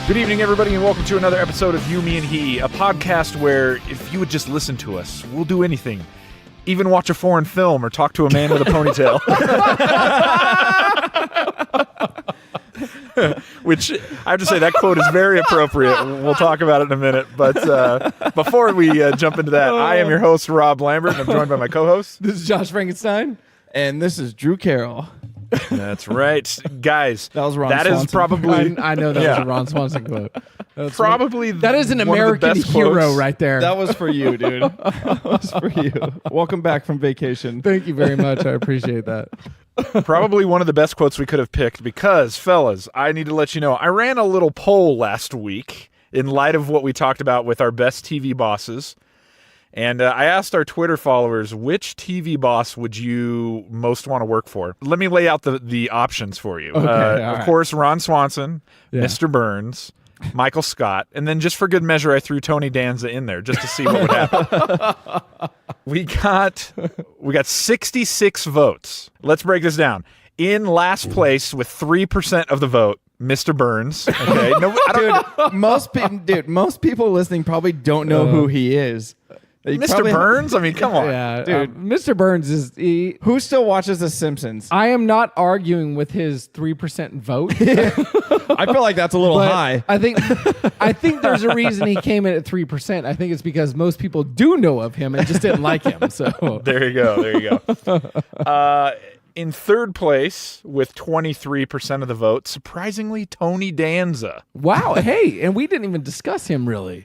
Good evening, everybody, and welcome to another episode of You, Me, and He, a podcast where if you would just listen to us, we'll do anything. Even watch a foreign film or talk to a man with a ponytail. Which, I have to say, that quote is very appropriate. We'll talk about it in a minute. But before we jump into that, I am your host, Rob Lambert, and I'm joined by my co-host. This is Josh Frankenstein. And this is Drew Carroll. That's right. Guys, that was Ron that Swanson. Is probably... I know that was a Ron Swanson quote. Probably that is an one American of the best hero quotes. right there. That was for you, dude. That was for you. Welcome back from vacation. Thank you very much. I appreciate that. Probably one of the best quotes we could have picked because, fellas, I need to let you know, I ran a little poll last week in light of what we talked about with our best TV bosses. And I asked our Twitter followers, which TV boss would you most want to work for? Let me lay out the options for you. Okay, of course, Ron Swanson, Mr. Burns, Michael Scott, and then just for good measure, I threw Tony Danza in there just to see what would happen. We got 66 votes. Let's break this down. In last place with 3% of the vote, Mr. Burns. Okay, no, most people listening probably don't know who he is. Mr. Burns? I mean, come on. Yeah, dude. Mr. Burns is... Who still watches The Simpsons? I am not arguing with his 3% vote. I feel like that's a little high. I think there's a reason he came in at 3%. I think it's because most people do know of him and just didn't like him. So There you go. In third place, with 23% of the vote, surprisingly, Tony Danza. wow. Hey, and we didn't even discuss him really.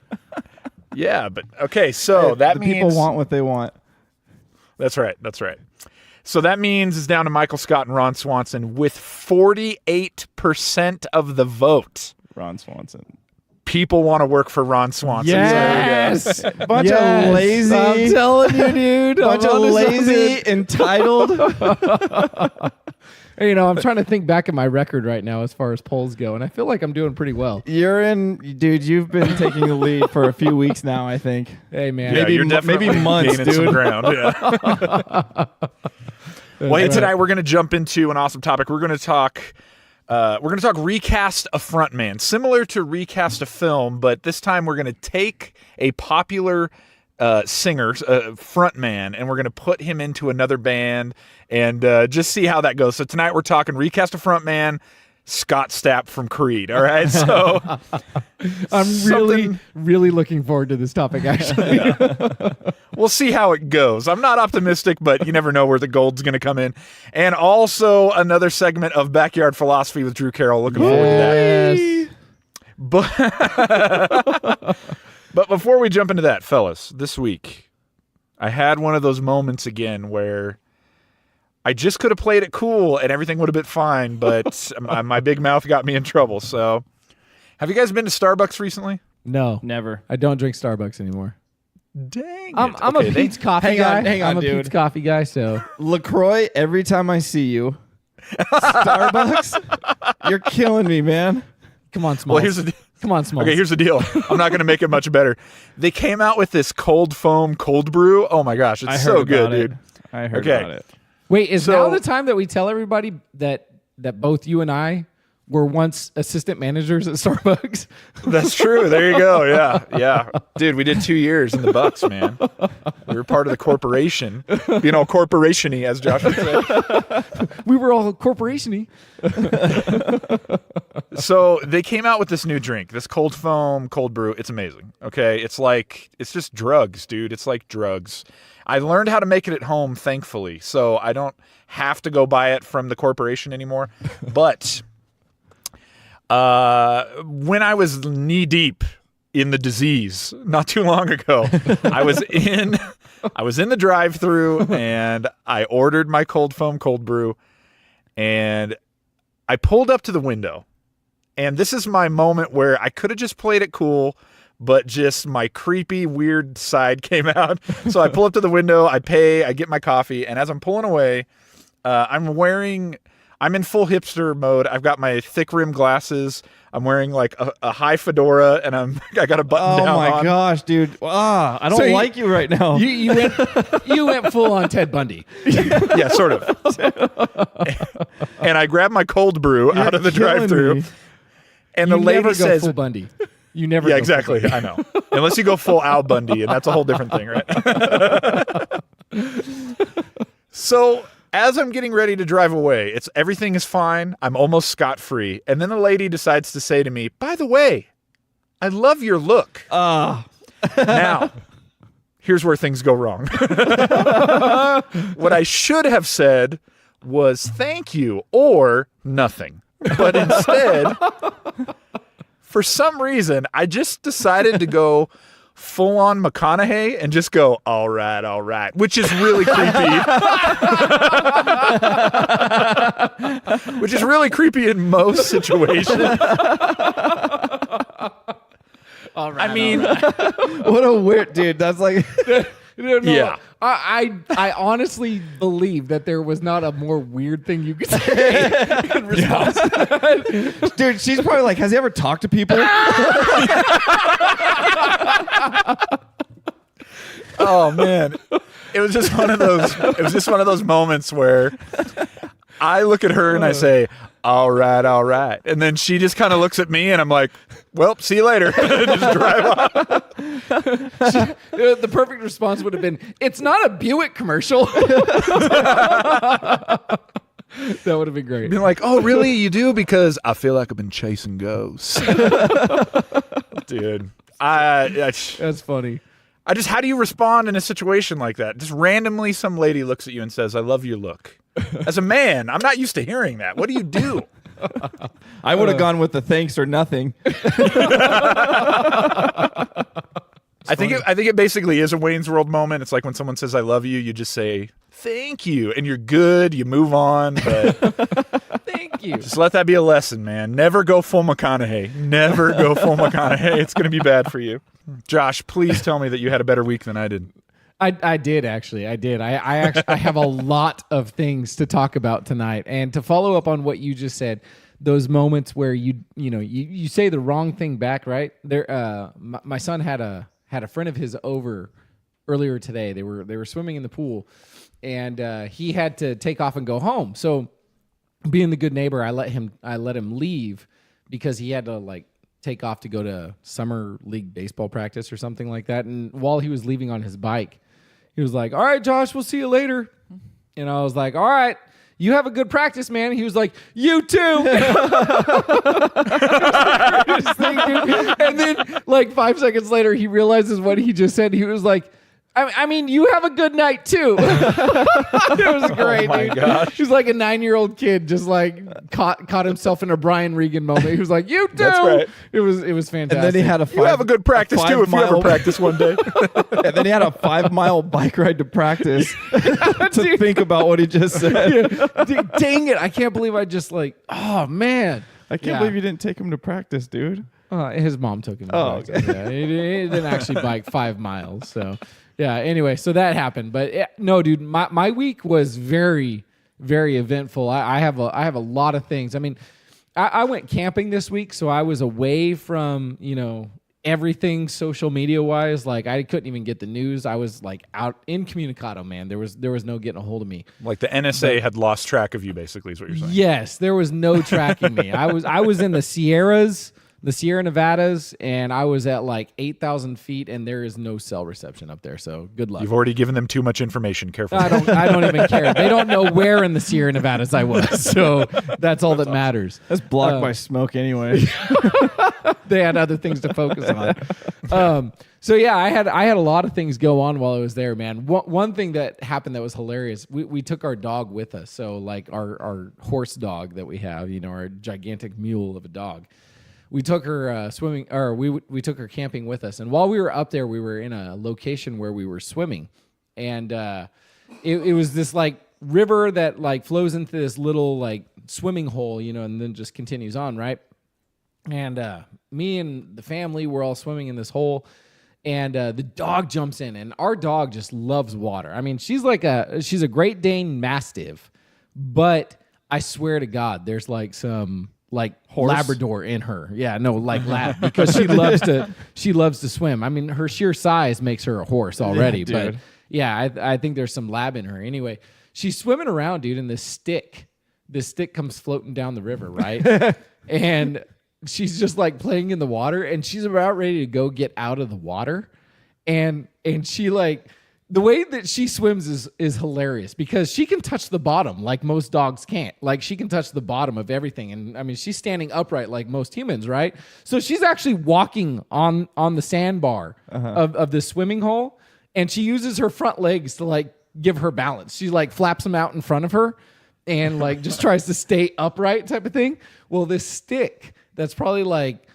Yeah, but okay, so that means... people want what they want. That's right. So that means it's down to Michael Scott and Ron Swanson with 48% of the vote. Ron Swanson. People want to work for Ron Swanson. Yes. Bunch of lazy. I'm telling you, dude. Bunch of lazy, entitled. You know, I'm trying to think back at my record right now as far as polls go, and I feel like I'm doing pretty well. Dude, you've been taking the lead for a few weeks now, I think. Hey, man. Yeah, you're definitely maybe months, gaining some dude. ground. Yeah. Well, hey, tonight we're going to jump into an awesome topic. We're going to talk Recast A Frontman, similar to Recast A Film, but this time we're going to take a popular singer, frontman, and we're going to put him into another band and just see how that goes. So tonight we're talking Recast A Frontman, Scott Stapp from Creed. All right, so I'm really looking forward to this topic, actually. We'll see how it goes. I'm not optimistic, but you never know where the gold's going to come in. And also another segment of Backyard Philosophy with Drew Carroll. Looking forward to that. But before we jump into that, fellas, this week, I had one of those moments again where I just could have played it cool and everything would have been fine, but my big mouth got me in trouble. So, have you guys been to Starbucks recently? No. Never. I don't drink Starbucks anymore. Dang it. I'm a Pete's coffee guy. Hang on, I'm a dude. Pete's coffee guy, so... LaCroix, every time I see you. Starbucks? You're killing me, man. Come on, Smalls. Well, Come on, Smalls. Okay, here's the deal. I'm not going to make it much better. They came out with this cold foam cold brew. Oh my gosh, it's so good, dude. I heard Okay. about it. Wait, is So- now the time that we tell everybody that both you and I were once assistant managers at Starbucks? That's true. There you go. Yeah. Dude, we did 2 years in the Bucks, man. We were part of the corporation. Being all corporation-y, as Josh would say. We were all corporation-y. So they came out with this new drink, this cold foam cold brew. It's amazing. Okay, it's just drugs, dude. It's like drugs. I learned how to make it at home, thankfully, so I don't have to go buy it from the corporation anymore. But when I was knee deep in the disease not too long ago, I was in the drive-thru and I ordered my cold foam cold brew, and I pulled up to the window. And this is my moment where I could have just played it cool, but just my creepy, weird side came out. So I pull up to the window, I pay, I get my coffee, and as I'm pulling away, I'm in full hipster mode. I've got my thick rim glasses. I'm wearing like a high fedora, and I got a button down on. Oh my gosh, dude! I don't like you right now. You went full on Ted Bundy. Yeah, sort of. And I grabbed my cold brew out of the drive-thru. And You the lady never go says, full Bundy. You never. yeah, go exactly. Full I know. Unless you go full Al Bundy, and that's a whole different thing, right? So as I'm getting ready to drive away, everything is fine. I'm almost scot-free. And then the lady decides to say to me, by the way, I love your look. Now, here's where things go wrong. What I should have said was thank you or nothing. But instead, for some reason, I just decided to go full on McConaughey and just go, all right, which is really creepy. Which is really creepy in most situations. All right. I mean, What a weird dude. That's like, No. Yeah. I honestly believe that there was not a more weird thing you could say in response to that. dude, she's probably like, has he ever talked to people? oh man, it was just one of those moments where I look at her and I say, all right. And then she just kind of looks at me and I'm like, well, see you later. Just drive off. The perfect response would have been, it's not a Buick commercial. That would have been great. Been like, oh, really? You do? Because I feel like I've been chasing ghosts. Dude, That's funny. how do you respond in a situation like that? Just randomly some lady looks at you and says, I love your look. As a man, I'm not used to hearing that. What do you do? I would have gone with the thanks or nothing. I think it basically is a Wayne's World moment. It's like when someone says I love you, you just say thank you, and you're good. You move on, but Thank you. just let that be a lesson, man. Never go full McConaughey. Never go full McConaughey. It's going to be bad for you. Josh, please tell me that you had a better week than I did. I did actually. I did. I actually I have a lot of things to talk about tonight. And to follow up on what you just said, those moments where you say the wrong thing back, right? There my son had a friend of his over earlier today. They were swimming in the pool and he had to take off and go home. So being the good neighbor, I let him leave because he had to take off to go to summer league baseball practice or something like that. And while he was leaving on his bike, he was like, all right, Josh, we'll see you later. And I was like, all right, you have a good practice, man. He was like, you too. And then 5 seconds later, he realizes what he just said. He was like, I mean, you have a good night too. It was great. Oh my dude. gosh. He was like a 9-year-old kid, just caught himself in a Brian Regan moment. He was like, "You too." That's right. It was fantastic. And then he had You have a good practice too if you ever practice one day. And then he had a 5-mile bike ride to practice to think about what he just said. Dude, dang it! I can't believe I just oh man. I can't believe you didn't take him to practice, dude. His mom took him. Oh, okay. Yeah, he didn't actually bike 5 miles. So, yeah. Anyway, so that happened. But no, dude, my week was very, very eventful. I have a lot of things. I mean, I went camping this week, so I was away from everything social media wise. I couldn't even get the news. I was out incommunicado, man. There was no getting a hold of me. Like the NSA had lost track of you, basically, is what you're saying. Yes, there was no tracking me. I was in the Sierras. The Sierra Nevadas, and I was at 8,000 feet, and there is no cell reception up there. So good luck. You've already given them too much information. Careful. I don't even care. They don't know where in the Sierra Nevadas I was, so that's all that matters. That's blocked by smoke anyway. They had other things to focus on. So yeah, I had a lot of things go on while I was there, man. One thing that happened that was hilarious. We took our dog with us. So our horse dog that we have, our gigantic mule of a dog. We took her swimming, or we took her camping with us. And while we were up there, we were in a location where we were swimming, and it was this river that flows into this little swimming hole, and then just continues on, right? And me and the family were all swimming in this hole, and the dog jumps in, and our dog just loves water. I mean, she's a Great Dane Mastiff, but I swear to God, there's some Horse? Labrador in her. Yeah, no, lab, because she loves to swim. I mean, her sheer size makes her a horse already, Yeah, but yeah, I think there's some lab in her. Anyway, she's swimming around, dude, and this stick comes floating down the river, right? And she's just like playing in the water, and she's about ready to go get out of the water, and she like. The way that she swims is hilarious because she can touch the bottom like most dogs can't. Like she can touch the bottom of everything. And I mean, she's standing upright like most humans, right? So she's actually walking on the sandbar of the swimming hole. And she uses her front legs to like give her balance. She like flaps them out in front of her and like just tries to stay upright type of thing. Well, this stick that's probably like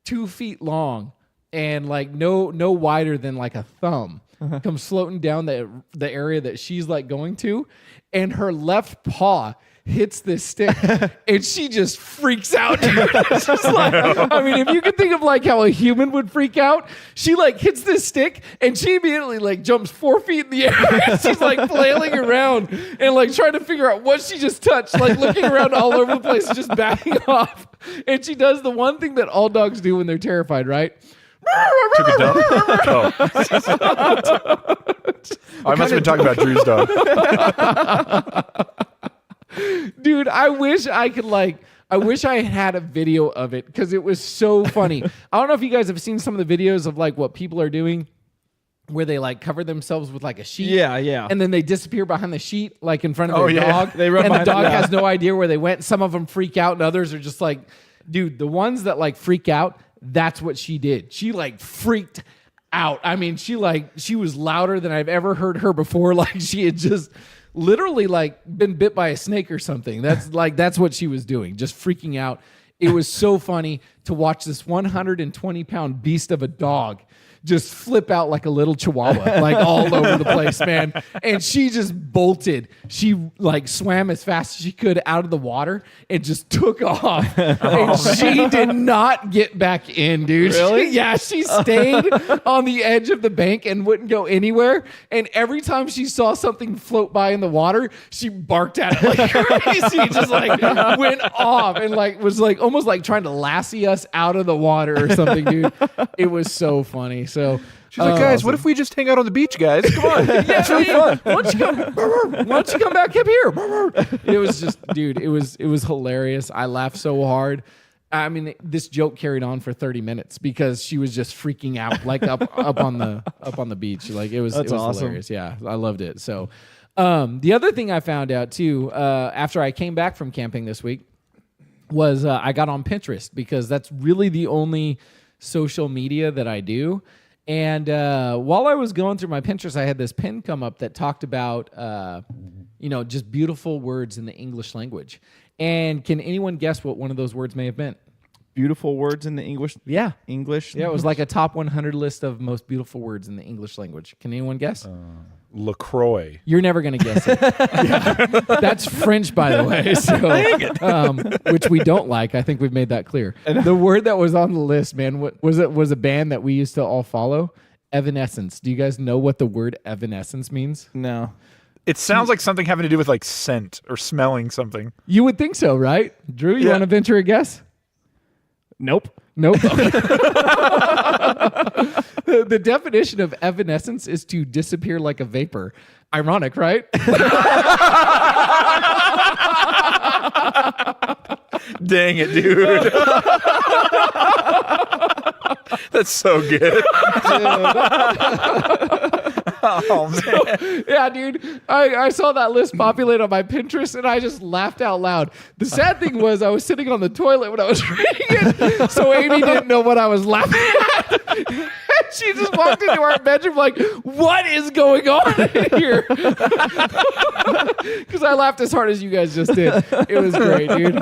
2 feet long and like no wider than like a thumb comes floating down the area that she's like going to, and her left paw hits this stick and she just freaks out. It's just like, I mean, if you could think of like how a human would freak out, she like hits this stick and she immediately like jumps 4 feet in the air. She's like flailing around and like trying to figure out what she just touched, like looking around all over the place, just backing off. And she does the one thing that all dogs do when they're terrified, right? Took a dump? Oh. I must have been talking about Drew's dog. Dude, I wish I had a video of it because it was so funny. I don't know if you guys have seen some of the videos of like what people are doing where they like cover themselves with like a sheet. Yeah. And then they disappear behind the sheet, like in front of their dog. They run and the behind dog it, has no idea where they went. Some of them freak out and others are just like, dude, the ones that like freak out, that's what she did. She like freaked out. I mean, she was louder than I've ever heard her before. Like she had just literally like been bit by a snake or something. That's what she was doing. Just freaking out. It was so funny to watch this 120-pound beast of a dog just flip out like a little chihuahua, like all over the place, man. And she just bolted. She like swam as fast as she could out of the water and just took off. And she did not get back in, dude. Really? She stayed on the edge of the bank and wouldn't go anywhere. And every time she saw something float by in the water, she barked at it like crazy. Just like went off and like was like almost like trying to lassie us out of the water or something, dude. It was so funny. So She's like, guys, what if we just hang out on the beach, guys? Come on. it's really fun. Why don't you come back up here? It was just, dude, it was hilarious. I laughed so hard. I mean, this joke carried on for 30 minutes because she was just freaking out, like up on the beach. Like it was awesome. hilarious. Yeah, I loved it. So, the other thing I found out too, after I came back from camping this week, was I got on Pinterest because that's really the only social media that I do. And while I was going through my Pinterest, I had this pin come up that talked about, just beautiful words in the English language. And can anyone guess what one of those words may have been? Beautiful words in the English. Yeah. English. Yeah, it was like a top 100 list of most beautiful words in the English language. Can anyone guess? LaCroix. You're never going to guess it. Yeah. That's French, by the way, so, which we don't like. I think we've made that clear. The word that was on the list, man, was a band that we used to all follow, Evanescence. Do you guys know what the word Evanescence means? No. It sounds like something having to do with like scent or smelling something. You would think so, right? Drew, you want to venture a guess? Nope. Okay. The definition of evanescence is to disappear like a vapor. Ironic, right? Dang it, dude. That's so good. Oh, man. Yeah, dude. I saw that list populate on my Pinterest, and I just laughed out loud. The sad thing was I was sitting on the toilet when I was reading it, so Amy didn't know what I was laughing at. She just walked into our bedroom like, what is going on in here? Because I laughed as hard as you guys just did. It was great, dude.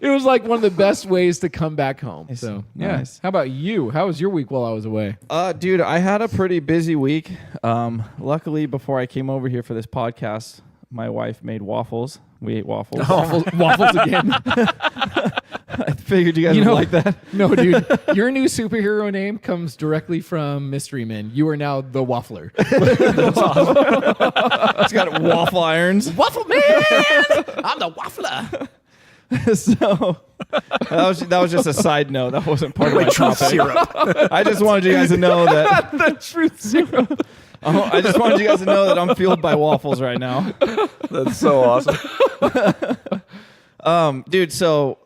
It was like one of the best ways to come back home. So, yeah. Nice. How about you? How was your week while I was away? Dude, I had a pretty busy week. Luckily, before I came over here for this podcast, my wife made waffles. We ate waffles. Waffles again. I figured you guys would like that. No, dude. Your new superhero name comes directly from Mystery Men. You are now the Waffler. It's got waffle irons. Waffle Man! I'm the Waffler. So that was just a side note. That wasn't part of my truth topic. syrup. I just wanted you guys to know that. The truth syrup. I just wanted you guys to know that I'm fueled by waffles right now. That's so awesome. Dude, so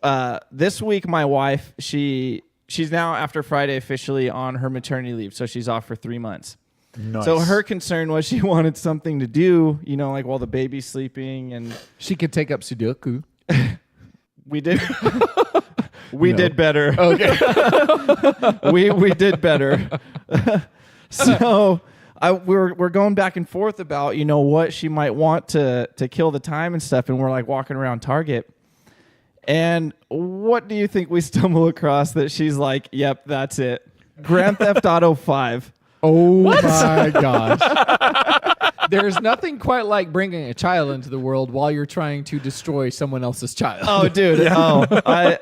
this week my wife, she's now after Friday officially on her maternity leave, so she's off for 3 months. Nice. So her concern was she wanted something to do, like while the baby's sleeping, and She could take up Sudoku. we did we did better. Okay. we did better. So we're going back and forth about what she might want to kill the time and stuff, and we're like walking around Target, and what do you think we stumble across that she's like, yep, that's it, Grand Theft Auto 5. Oh my gosh. There's nothing quite like bringing a child into the world while you're trying to destroy someone else's child. Oh, dude. Yeah. I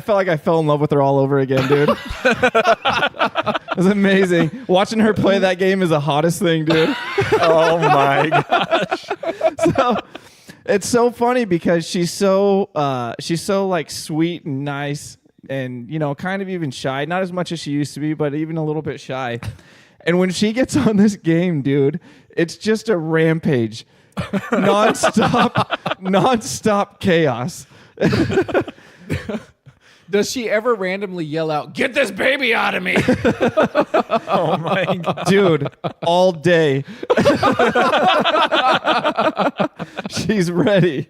felt like I fell in love with her all over again, dude. It was amazing. Watching her play that game is the hottest thing, dude. Oh my gosh. So it's so funny because she's so like sweet and nice and, kind of even shy. Not as much as she used to be, but even a little bit shy. And when she gets on this game, dude, it's just a rampage. Nonstop chaos. Does she ever randomly yell out, "Get this baby out of me"? Oh my god. Dude, all day. She's ready.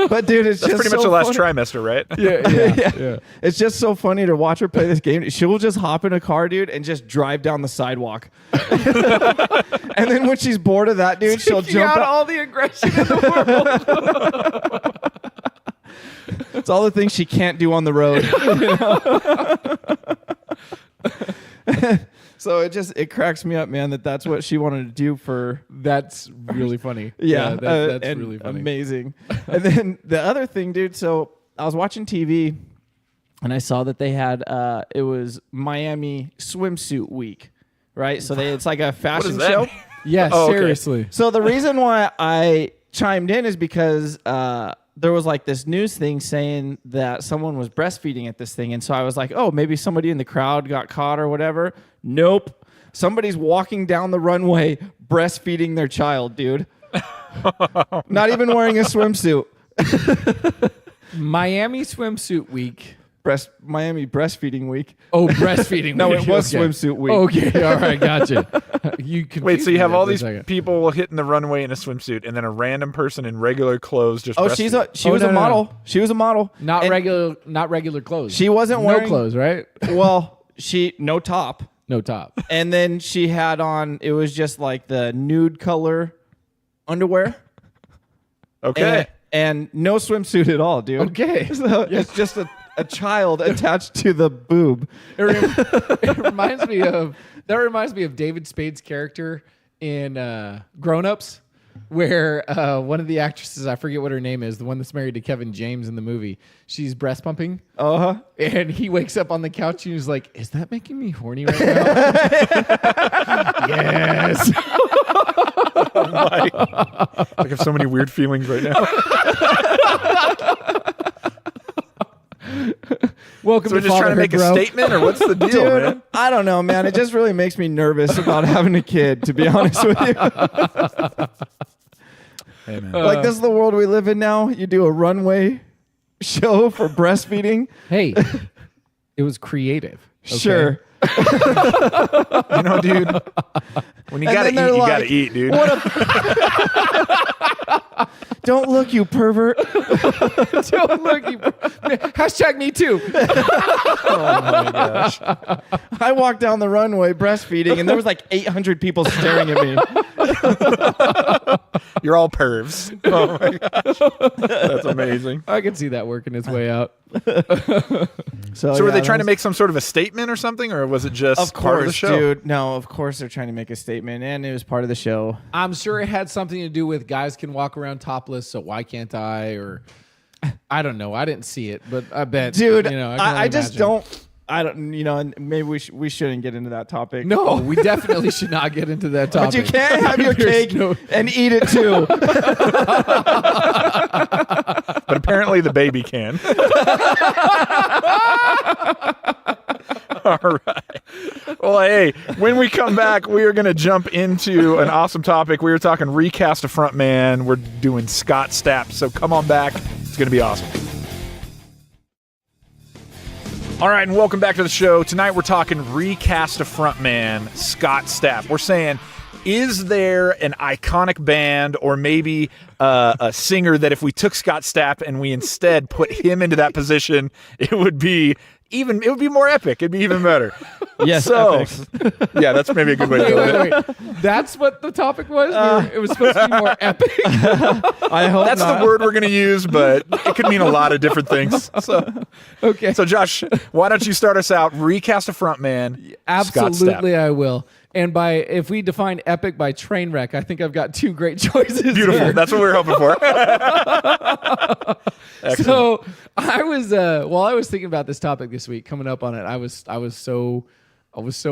But dude, it's That's just pretty much so the last funny. trimester, right? Yeah. It's just so funny to watch her play this game. She'll just hop in a car, dude, and just drive down the sidewalk. And then when she's bored of that, dude, she'll jump out out. all the aggression in the world. It's all the things she can't do on the road. So it cracks me up, man, that's what she wanted to do for. That's really funny. Yeah, that's and really funny. amazing. And then the other thing, dude, so I was watching TV and I saw that they had it was Miami swimsuit week, right? So it's like a fashion that show. mean? Yes, Oh, okay. seriously. So the reason why I chimed in is because there was like this news thing saying that someone was breastfeeding at this thing. And so I was like, oh, maybe somebody in the crowd got caught or whatever. Nope. Somebody's walking down the runway breastfeeding their child, dude. Not even wearing a swimsuit. Miami swimsuit week. Miami breastfeeding week. Oh, breastfeeding No, week. it was Okay. swimsuit week. Okay, all right, gotcha. Wait, so you have all these people. people hitting the runway in a swimsuit, and then a random person in regular clothes just. Oh, she breastfeeding? was no, a no, model. no. She was a model. Not And regular clothes. She wasn't no wearing clothes, right? Well, no top. No top. And then she had on, it was just like the nude color underwear. Okay. And no swimsuit at all, dude. Okay. So it's just a child attached to the boob. It reminds me of David Spade's character in Grown Ups, where one of the actresses, I forget what her name is, the one that's married to Kevin James in the movie, she's breast pumping. Uh-huh. And he wakes up on the couch and he's like, "Is that making me horny right now?" Yes. Oh my. I have so many weird feelings right now. Welcome So we're to just trying to fatherhood, make a bro. statement, or what's the deal, Dude, man? I don't know, man. It just really makes me nervous about having a kid, to be honest with you. Hey, man. Like, this is the world we live in now. You do a runway show for breastfeeding. Hey, it was creative. Okay? Sure. Dude, when you gotta then eat, they're you like, gotta eat, dude. Don't look, you pervert. Don't look, you. Hashtag me too. Oh my gosh. I walked down the runway breastfeeding, and there was like 800 people staring at me. You're all pervs. Oh my gosh. That's amazing. I can see that working its way out. So were they trying to make some sort of a statement or something, or was it just part of the show? dude. No, of course they're trying to make a statement, and it was part of the show. I'm sure it had something to do with guys can walk around topless, so why can't I? Or I don't know. I didn't see it, but I bet, Dude, I can only I just imagine. don't. I don't. And maybe we shouldn't get into that topic. No, we definitely should not get into that topic. But you can't have your There's cake no- and eat it too. But apparently the baby can. All right. Well, hey, when we come back, we are going to jump into an awesome topic. We were talking Recast A Frontman. We're doing Scott Stapp. So come on back. It's going to be awesome. All right, and welcome back to the show. Tonight we're talking Recast A Frontman, Scott Stapp. We're saying, is there an iconic band or maybe a singer that if we took Scott Stapp and we instead put him into that position, it would be more epic. It'd be even better. Yes, so, epic. Yeah, that's maybe a good way to do it. Wait. That's what the topic was? It was supposed to be more epic? I hope That's not. the word we're going to use, but it could mean a lot of different things. Okay. So Josh, why don't you start us out? Recast A Frontman. Scott Stapp. Absolutely, I will. And if we define epic by train wreck, I think I've got two great choices. Beautiful. here. That's what we were hoping for. So I was while I was thinking about this topic this week, coming up on it, I was so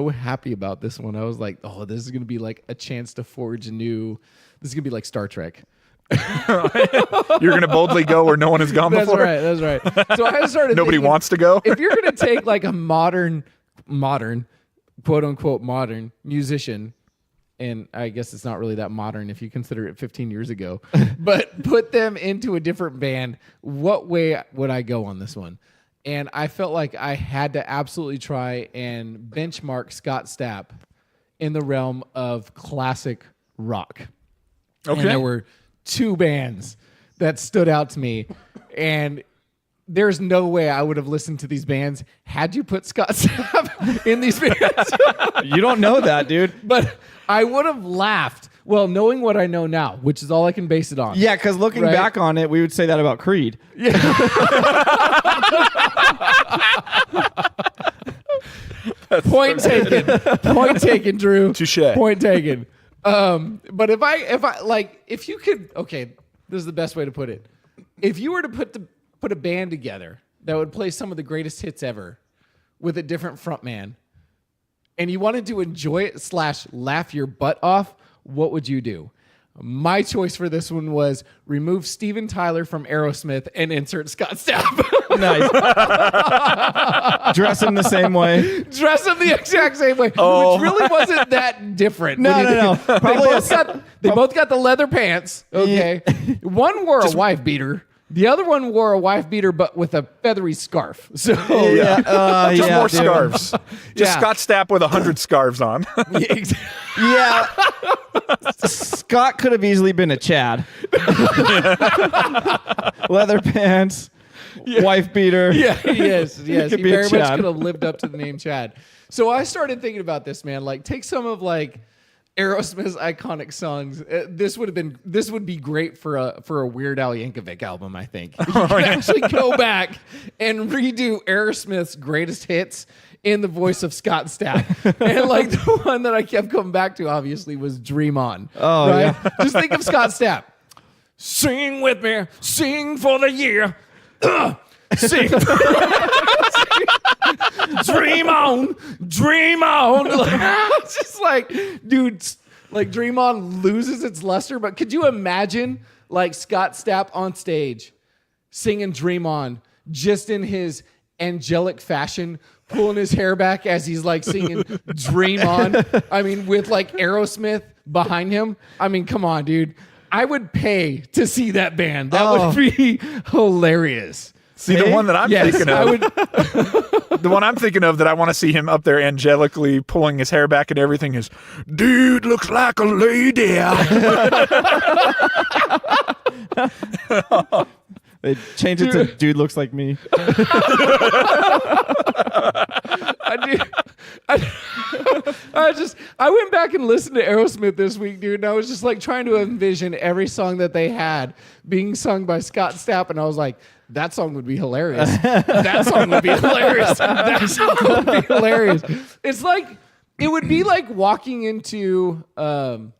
happy about this one. I was like, oh, this is gonna be like a chance to forge a new. This is gonna be like Star Trek. You're going to boldly go where no one has gone before. That's right. So I started. Nobody thinking, wants to go. If you're gonna take like a modern, quote unquote modern musician. And I guess it's not really that modern if you consider it 15 years ago, but put them into a different band. What way would I go on this one? And I felt like I had to absolutely try and benchmark Scott Stapp in the realm of classic rock. Okay. And there were two bands that stood out to me. And there's no way I would have listened to these bands had you put Scott Stapp in these bands. You don't know that, dude. But I would have laughed. Well, knowing what I know now, which is all I can base it on. Yeah, because looking Right? back on it, we would say that about Creed. Point taken. Point taken, Drew. Touche. Point taken. But if you could, okay, this is the best way to put it. If you were to put a band together that would play some of the greatest hits ever with a different frontman, and you wanted to enjoy it / laugh your butt off, what would you do? My choice for this one was remove Steven Tyler from Aerosmith and insert Scott Stapp. Nice. Dress him the same way. Dress him the exact same way, Oh. which really wasn't that different. No. They both got the leather pants. Okay, one wore a wife beater. The other one wore a wife beater, but with a feathery scarf. So Just more dude. scarves. Just Yeah. Scott Stapp with 100 scarves on. Yeah. Scott could have easily been a Chad. Leather pants, wife beater. yes. He could be a very much Chad. could have lived up to the name Chad. So I started thinking about this, man. Like, take some of like Aerosmith's iconic songs. This would be great for a Weird Al Yankovic album. I think you can actually go back and redo Aerosmith's greatest hits in the voice of Scott Stapp. And like the one that I kept coming back to, obviously, was "Dream On." Oh, right? yeah. Just think of Scott Stapp. Sing with me, sing for the year. Sing. Dream on, dream on. It's just like, dude, like Dream On loses its luster. But could you imagine like Scott Stapp on stage singing Dream On just in his angelic fashion, pulling his hair back as he's like singing Dream On? I mean, with like Aerosmith behind him. I mean, come on, dude. I would pay to see that band. That would be hilarious. See, the one that I'm thinking of, I would. the one I'm thinking of that I want to see him up there angelically pulling his hair back and everything is, dude looks like a lady. They changed it to dude looks like me. I went back and listened to Aerosmith this week, dude, and I was just like trying to envision every song that they had being sung by Scott Stapp, and I was like, that song would be hilarious. That song would be hilarious. That song would be hilarious. It's like, it would be like walking into, dang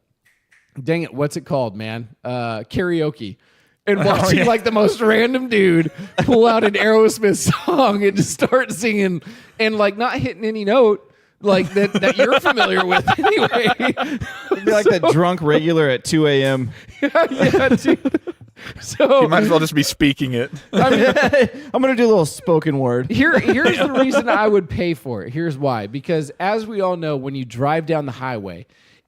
it, what's it called, man? Karaoke. And watching like the most random dude pull out an Aerosmith song and just start singing and like not hitting any note like that you're familiar with anyway. It'd be like that drunk regular at 2 a.m. Yeah, dude. So You might as well just be speaking it. I'm gonna do a little spoken word. here's the reason I would pay for it. Here's why. Because as we all know, when you drive down the highway,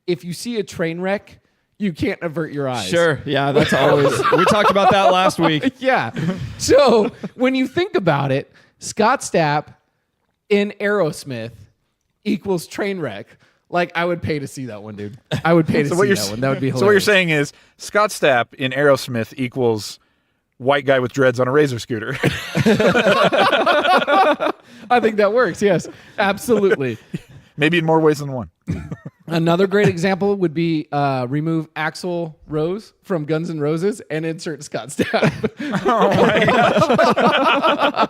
if you see a train wreck, you can't avert your eyes. Sure. Yeah, that's always. We talked about that last week. Yeah. So when you think about it, Scott Stapp in Aerosmith equals train wreck. Like, I would pay to see that one, dude. I would pay to see that one. That would be hilarious. So what you're saying is Scott Stapp in Aerosmith equals white guy with dreads on a razor scooter. I think that works. Yes, absolutely. Maybe in more ways than one. Another great example would be remove Axl Rose from Guns N' Roses and insert Scott Stapp. Oh my God.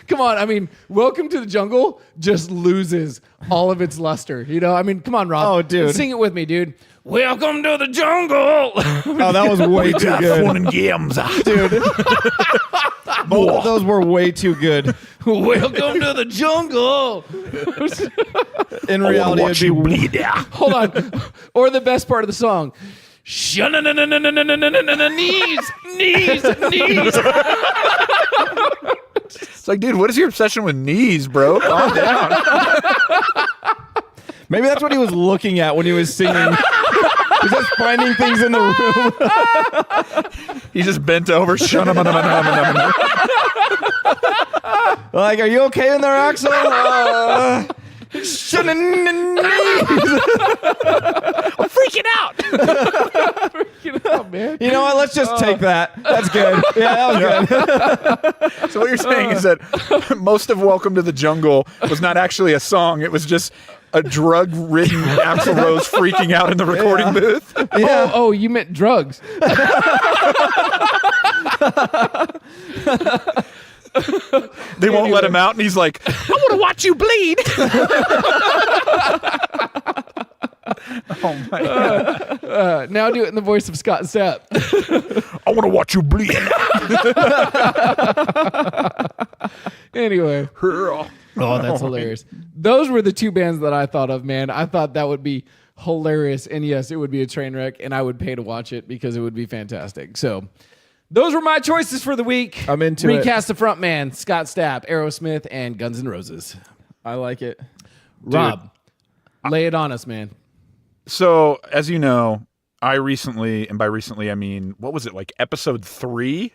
Come on. I mean, Welcome to the Jungle just loses all of its luster. You know, I mean, come on, Rob. Oh, dude. Sing it with me, dude. Welcome to the jungle. Oh, that was way too good. Fun and games. Dude. Both of those were way too good. Welcome to the jungle. In reality, it'd be bleed. Hold on. Or the best part of the song. Knees. It's like, dude, what is your obsession with knees, bro? Calm down. Maybe that's what he was looking at when he was singing. He's just finding things in the room. He just bent over. Like, are you okay in there, Axel? I'm freaking out. Oh, man. You know what? Let's just take that. That's good. Yeah, that was good. So what you're saying is that most of Welcome to the Jungle was not actually a song. It was just a drug-ridden Axl Rose freaking out in the recording booth. Yeah. Oh, you meant drugs. They won't let him out, and he's like, I want to watch you bleed. Oh, my God. Now do it in the voice of Scott Stapp. I want to watch you bleed. Anyway. Oh, that's hilarious. Those were the two bands that I thought of, man. I thought that would be hilarious. And yes, it would be a train wreck, and I would pay to watch it because it would be fantastic. So those were my choices for the week. I'm into it. Recast A Frontman, Scott Stapp, Aerosmith, and Guns N' Roses. I like it. Rob, lay it on us, man. So, as you know, I recently, and by recently I mean, what was it, like episode 3?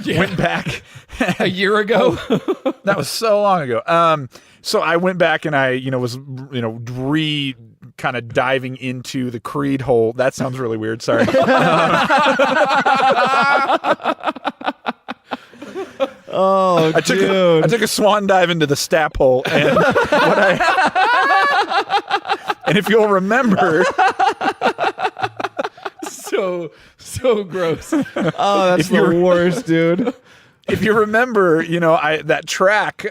Went back. A year ago? That was so long ago. So I went back and I, was, kind of diving into the Creed hole. That sounds really weird. Sorry. Oh, I took a swan dive into the Stapp hole, and and if you'll remember, so gross. Oh, that's the worst, dude. If you remember, that track,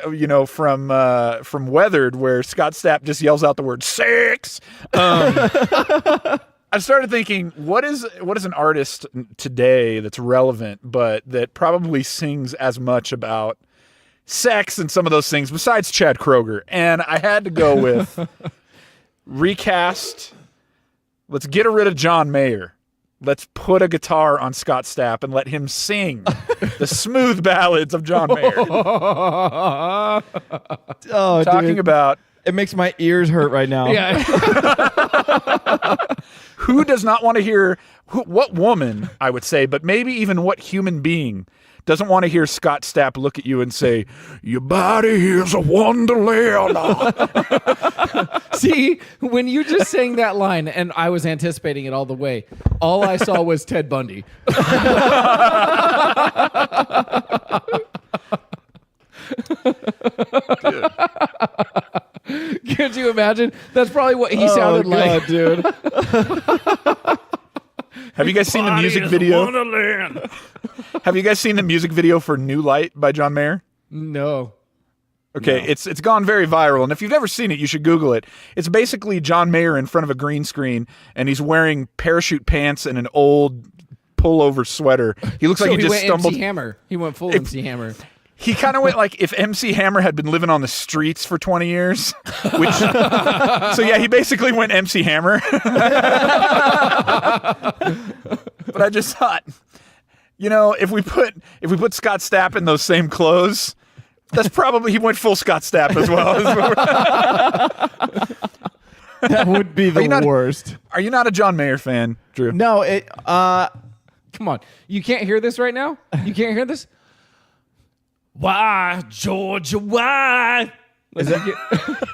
from Weathered, where Scott Stapp just yells out the word "sex." I started thinking, what is an artist today that's relevant, but that probably sings as much about sex and some of those things besides Chad Kroeger? And I had to go with Recast. Let's get rid of John Mayer. Let's put a guitar on Scott Stapp and let him sing the smooth ballads of John Mayer. Oh, Talking about... It makes my ears hurt right now. Yeah. Who does not want to hear... What woman, I would say, but maybe even what human being doesn't want to hear Scott Stapp look at you and say, your body is a wonderland. See, when you just sang that line, and I was anticipating it all the way, all I saw was Ted Bundy. Can't you imagine? That's probably what he sounded like. Dude. Have you guys seen the music video? Have you guys seen the music video for New Light by John Mayer? No. Okay, No. It's gone very viral, and if you've never seen it, you should Google it. It's basically John Mayer in front of a green screen, and he's wearing parachute pants and an old pullover sweater. He looks like he just went stumbled. MC Hammer. He went full MC Hammer. He kind of went like if MC Hammer had been living on the streets for 20 years, which, so yeah, he basically went MC Hammer. But I just thought, if we put Scott Stapp in those same clothes, that's probably he went full Scott Stapp as well. That would be the worst. Are you not a John Mayer fan, Drew? No, Come on. You can't hear this right now? You can't hear this? Why, Georgia, why? Is that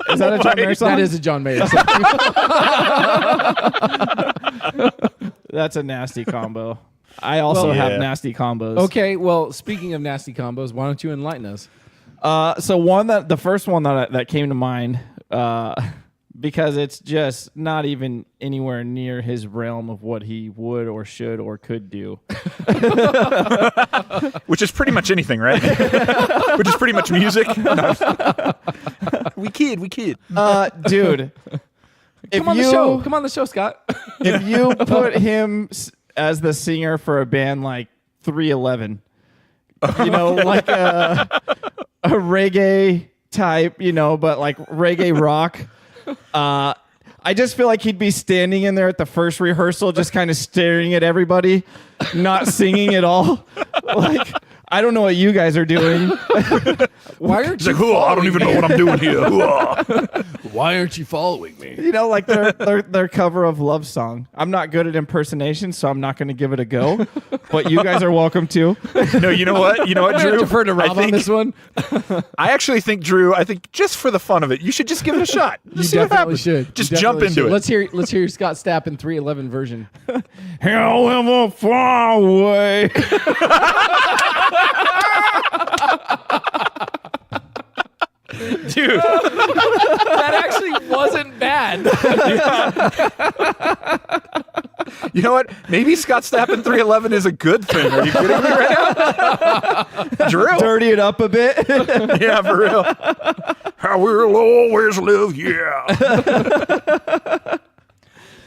a John Mayer song? That is a John Mayer song. That's a nasty combo. I also have nasty combos. Okay, well, speaking of nasty combos, why don't you enlighten us? So the first one that came to mind, because it's just not even anywhere near his realm of what he would or should or could do. Which is pretty much anything, right? Which is pretty much music. No. We kid. Dude. Come on the show, Scott. If you put him as the singer for a band like 311, like a reggae type, but like reggae rock. I just feel like he'd be standing in there at the first rehearsal, just kind of staring at everybody, not singing at all. Like, I don't know what you guys are doing. Why aren't you? I don't even know what I'm doing here. Why aren't you following me? Like their cover of Love Song. I'm not good at impersonation, so I'm not going to give it a go. But you guys are welcome to. No, you know what, Drew? Defer to Rob on this one. I actually think, Drew. I think just for the fun of it, you should just give it a shot. You definitely should. Just jump into it. Let's hear your Scott Stapp in 311 version. However far away. Dude, that actually wasn't bad. You know what? Maybe Scott Stapp in 311 is a good thing. Are you kidding me right now? Drew. Dirty it up a bit. Yeah, for real. I will always live, yeah.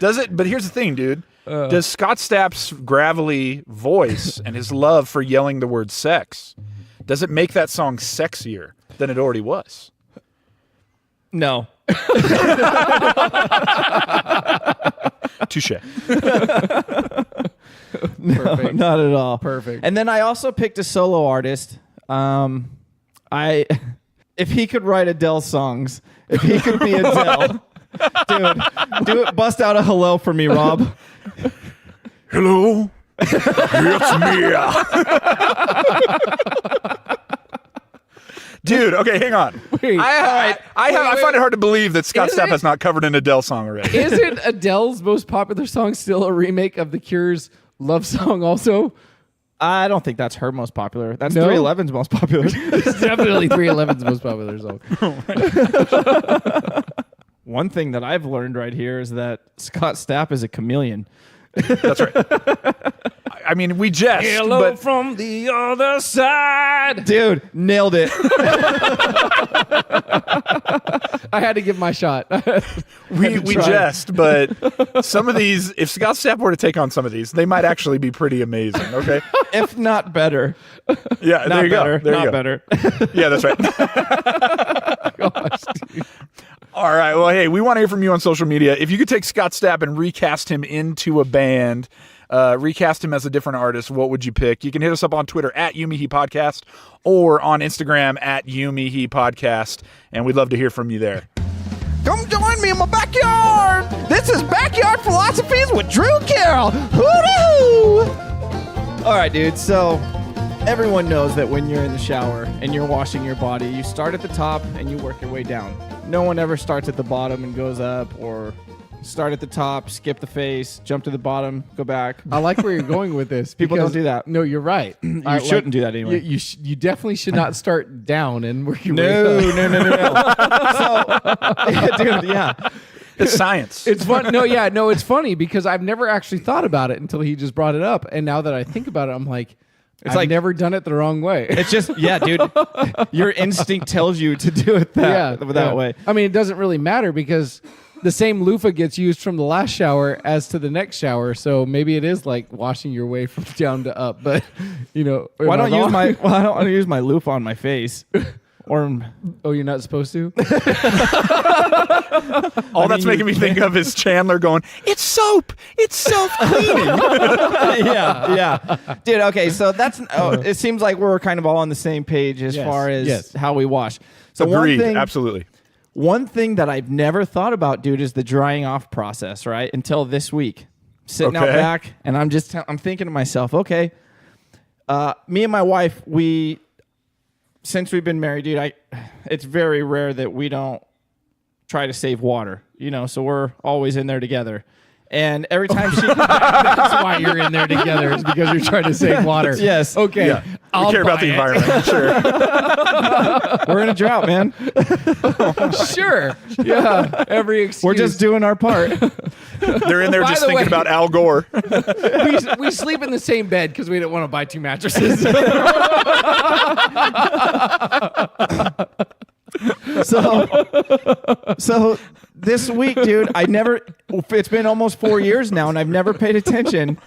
Does it? But here's the thing, dude. Does Scott Stapp's gravelly voice and his love for yelling the word sex, does it make that song sexier than it already was? No. Touche. No, not at all. Perfect. And then I also picked a solo artist. If he could write Adele songs, if he could be Adele, dude, bust out a hello for me, Rob. Hello, it's me. Dude, okay, hang on. Wait, I find it hard to believe that Scott Stapp has not covered an Adele song already. Isn't Adele's most popular song still a remake of The Cure's Love Song also? I don't think that's her most popular. That's No? 311's most popular. It's definitely 311's most popular song. One thing that I've learned right here is that Scott Stapp is a chameleon. That's right. I mean, we jest, but from the other side. Dude, nailed it. I had to give my shot. we jest, but some of these, if Scott Stapp were to take on some of these, they might actually be pretty amazing, okay? If not better. Yeah, there you go. There you go. Better. Yeah, that's right. Gosh, dude. All right. Well, hey, we want to hear from you on social media. If you could take Scott Stapp and recast him into a band, recast him as a different artist, what would you pick? You can hit us up on Twitter at youmehepodcast or on Instagram at youmehepodcast, and we'd love to hear from you there. Come join me in my backyard. This is Backyard Philosophies with Drew Carroll. Hoo-doo! All right, dude. So everyone knows that when you're in the shower and you're washing your body, you start at the top and you work your way down. No one ever starts at the bottom and goes up, or start at the top, skip the face, jump to the bottom, go back. I like where you're going with this. People because- don't do that. No, you're right. You shouldn't do that anyway. You definitely should not start down and work your way No. up. So, dude, yeah. It's science. It's fun. No, it's funny because I've never actually thought about it until he just brought it up. And now that I think about it, I'm like, I've like- never done it the wrong way. It's just, yeah, dude. Your instinct tells you to do it that way. I mean, it doesn't really matter because the same loofah gets used from the last shower as to the next shower. So maybe it is like washing your way from down to up. But, Why don't I use my loofah on my face? Or Oh, you're not supposed to? All that's making me think of is Chandler going, "It's soap. It's self-cleaning." yeah. Dude, okay, so that's it seems like we're kind of all on the same page as far as how we wash. So Agreed. Absolutely. One thing that I've never thought about, dude, is the drying off process, right? Until this week. Sitting out back, and I'm thinking to myself, okay, me and my wife, since we've been married, dude, it's very rare that we don't try to save water, so we're always in there together. And every time That's why you're in there together, is because you're trying to save water. Yes. Okay. Yeah. We care about the environment. Sure. we're in a drought, man. Sure. Yeah. Every excuse. We're just doing our part. They're in there By just the thinking way- about Al Gore. we sleep in the same bed because we didn't want to buy 2 mattresses. So this week, dude, it's been almost 4 years now, and I've never paid attention.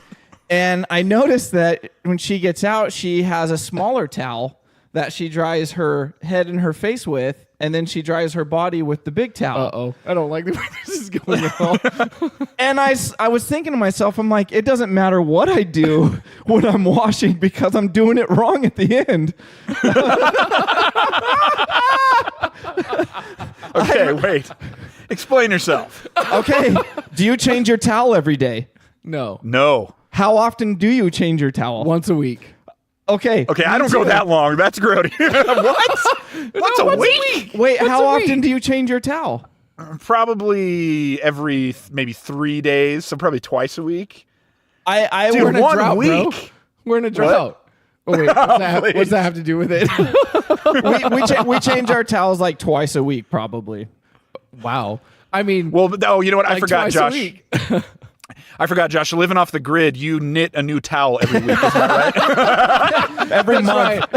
And I noticed that when she gets out, she has a smaller towel that she dries her head and her face with, and then she dries her body with the big towel. Uh-oh. I don't like the way this is going at all. And I was thinking to myself, I'm like, it doesn't matter what I do when I'm washing because I'm doing it wrong at the end. Okay, wait. Explain yourself. Okay. Do you change your towel every day? No. No. How often do you change your towel? Once a week. Okay. Okay, I don't go that long. That's grody. What? Once a week? Wait, Once how a week. often do you change your towel? Probably every maybe 3 days, so probably twice a week. I Dude, We're in a 1 drought, bro. week? We're in a drought. Oh, wait. What's that have to do with it? we change our towels like twice a week, probably. Wow. I mean, Well, you know what? I like forgot, twice a Josh. week. I forgot, Josh. Living off the grid, you knit a new towel every week. Isn't that right? Every That's month.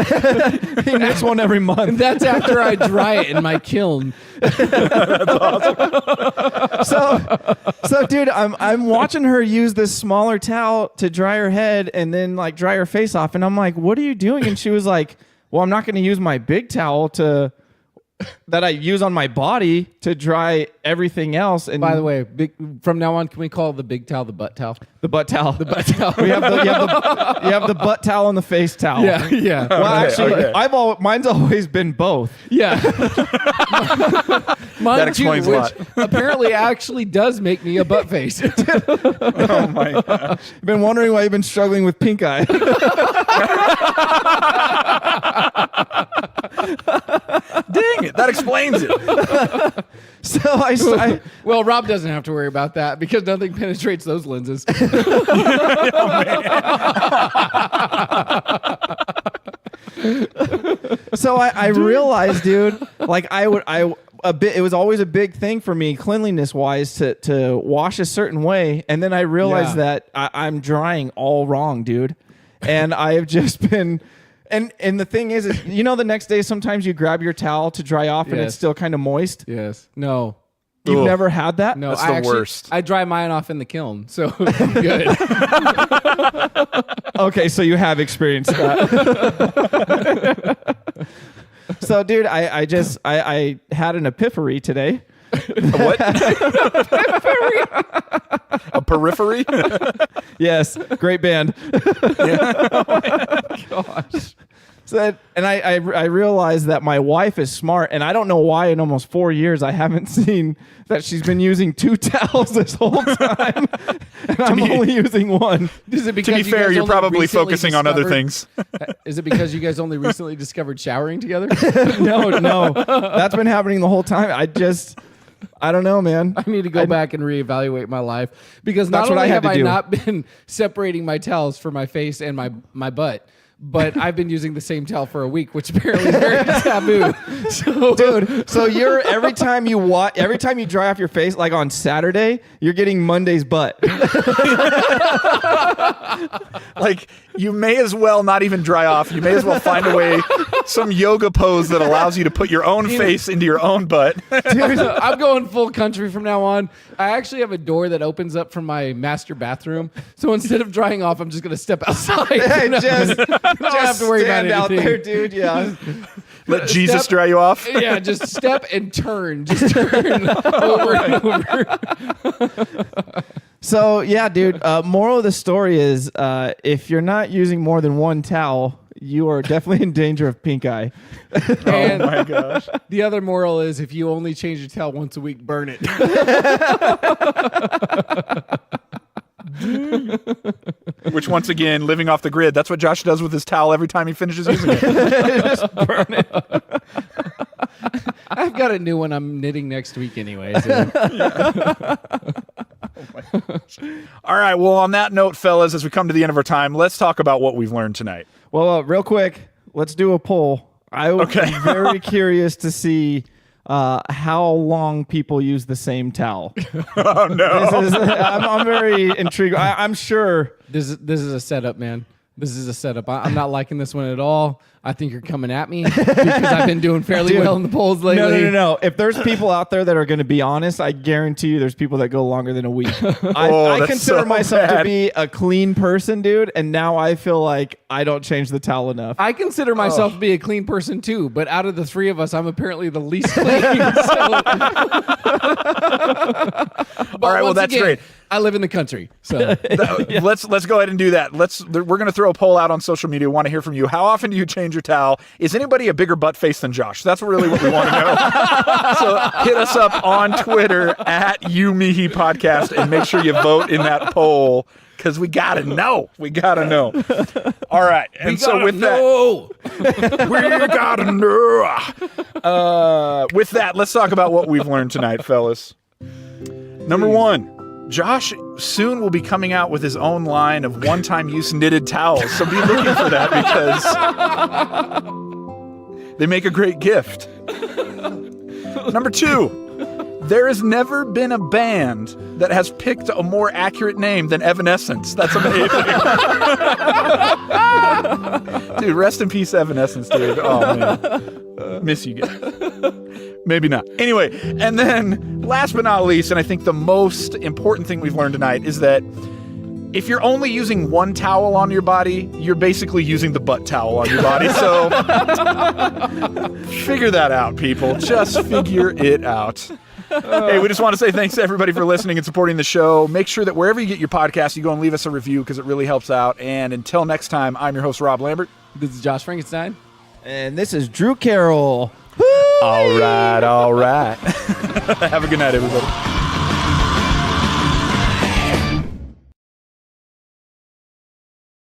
right. He knits one every month. That's after I dry it in my kiln. So dude, I'm watching her use this smaller towel to dry her head and then like dry her face off, and I'm like, "What are you doing?" And she was like, "Well, I'm not going to use my big towel that I use on my body to dry everything else." And By the way, from now on, can we call the big towel the butt towel? the butt towel. The butt towel. You have the butt towel and the face towel. Yeah, yeah. Well, actually, okay. mine's always been both. Yeah. Mine That explains too, a which lot. apparently actually does make me a butt face. Oh, my gosh. I've been wondering why you've been struggling with pink eye. Dang it. That explains it. So I Well, Rob doesn't have to worry about that because nothing penetrates those lenses. So I realized, dude, like it was always a big thing for me, cleanliness wise, to wash a certain way, and then I realized that I'm drying all wrong, dude, and I have just been. And the thing is, the next day sometimes you grab your towel to dry off and it's Yes. still kind of moist. Yes. No. You've Ugh. never had that? No. That's I the actually, worst. I dry mine off in the kiln, so I'm good. Okay, so you have experienced that. So, dude, I had an epiphany today. What? A periphery? Yes, great band. Gosh. So, and I realized that my wife is smart, and I don't know why in almost 4 years I haven't seen that she's been using 2 towels this whole time, and I'm only using one. Is it To because be you fair, guys you're only probably recently focusing on other discovered- things. Is it because you guys only recently discovered showering together? No, that's been happening the whole time. I don't know, man. I need to go back and reevaluate my life because not That's what only I had have to I do. not been separating my towels for my face and my butt, but I've been using the same towel for a week, which apparently is very taboo. So, Dude, so every time you dry off your face, like on Saturday, you're getting Monday's butt. Like, you may as well not even dry off. You may as well find a way, some yoga pose that allows you to put your own face into your own butt. Dude, I'm going full country from now on. I actually have a door that opens up from my master bathroom. So instead of drying off, I'm just going to step outside. Hey, You know? just I don't have to worry about stand out anything. there, dude. Yeah. Let Jesus dry you off. Yeah, just step and turn. Just turn over and over. So yeah, dude. Moral of the story is, if you're not using more than one towel, you are definitely in danger of pink eye. And Oh my gosh. the other moral is, if you only change your towel once a week, burn it. Which, once again, living off the grid. That's what Josh does with his towel every time he finishes using it. Just burn it. I've got a new one I'm knitting next week anyway. So. All right. Well, on that note, fellas, as we come to the end of our time, let's talk about what we've learned tonight. Well, real quick, let's do a poll. I would be very curious to see how long people use the same towel. Oh, no. I'm very intrigued. I'm sure. This is a setup, man. This is a setup. I'm not liking this one at all. I think you're coming at me because I've been doing fairly well in the polls lately. No. If there's people out there that are going to be honest, I guarantee you there's people that go longer than a week. I consider myself to be a clean person, dude, and now I feel like I don't change the towel enough. I consider myself to be a clean person too, but out of the three of us, I'm apparently the least clean. All right, well, that's great. I live in the country, so Let's go ahead and do that. We're going to throw a poll out on social media. We want to hear from you. How often do you change your towel? Is anybody a bigger butt face than Josh? That's really what we want to know. So hit us up on Twitter at youmehepodcast and make sure you vote in that poll, because we gotta know. We gotta know. All right, and so with that, we gotta know. With that, let's talk about what we've learned tonight, fellas. Number one. Josh soon will be coming out with his own line of one-time use knitted towels. So be looking for that, because they make a great gift. Number two, there has never been a band that has picked a more accurate name than Evanescence. That's amazing. Dude, rest in peace, Evanescence, dude. Oh, man. Miss you guys. Maybe not. Anyway, and then last but not least, and I think the most important thing we've learned tonight, is that if you're only using one towel on your body, you're basically using the butt towel on your body. So figure that out, people. Just figure it out. Hey, we just want to say thanks to everybody for listening and supporting the show. Make sure that wherever you get your podcast, you go and leave us a review, because it really helps out. And until next time, I'm your host, Rob Lambert. This is Josh Frankenstein. And this is Drew Carroll. All right. Have a good night, everybody.